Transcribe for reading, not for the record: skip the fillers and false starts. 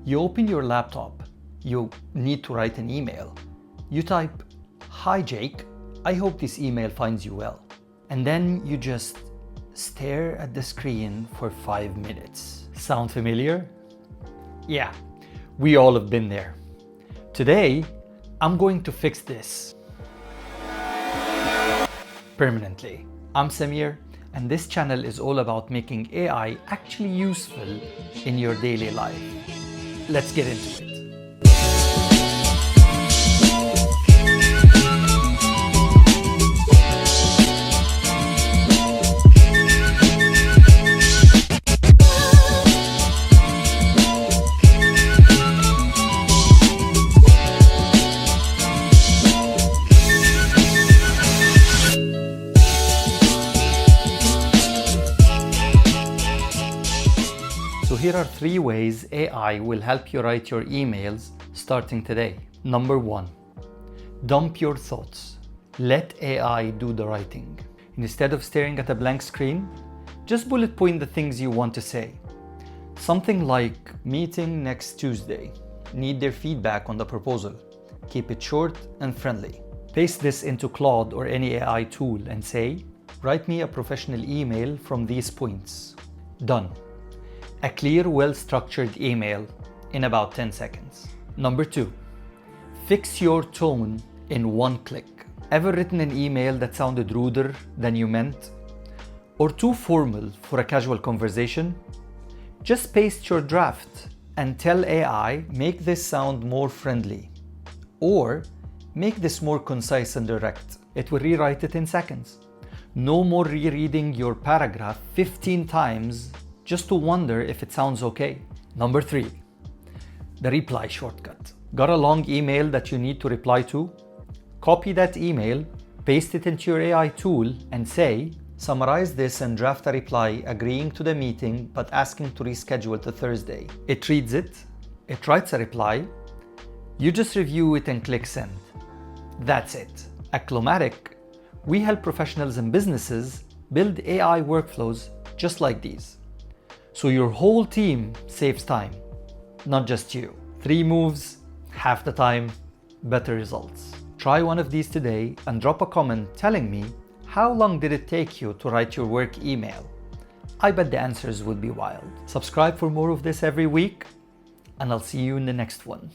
You open your laptop, you need to write an email. You type, "Hi Jake, I hope this email finds you well." And then you just stare at the screen for 5 minutes. Sound familiar? Yeah, we all have been there. Today, I'm going to fix this permanently. I'm Samir, and this channel is all about making AI actually useful in your daily life. Let's get into it. So here are 3 ways AI will help you write your emails starting today. Number 1, dump your thoughts. Let AI do the writing. Instead of staring at a blank screen, just bullet point the things you want to say. Something like, meeting next Tuesday. Need their feedback on the proposal. Keep it short and friendly. Paste this into Claude or any AI tool and say, write me a professional email from these points. Done. A clear, well-structured email in about 10 seconds. Number 2, fix your tone in 1 click. Ever written an email that sounded ruder than you meant? Or too formal for a casual conversation? Just paste your draft and tell AI, make this sound more friendly. Or make this more concise and direct. It will rewrite it in seconds. No more rereading your paragraph 15 times just to wonder if it sounds okay. Number 3, the reply shortcut. Got a long email that you need to reply to? Copy that email, paste it into your AI tool and say, summarize this and draft a reply agreeing to the meeting but asking to reschedule to Thursday. It reads it, it writes a reply, you just review it and click send. That's it. At Cluematic, we help professionals and businesses build AI workflows just like these. So your whole team saves time, not just you. 3 moves, half the time, better results. Try one of these today and drop a comment telling me how long did it take you to write your work email. I bet the answers would be wild. Subscribe for more of this every week, and I'll see you in the next one.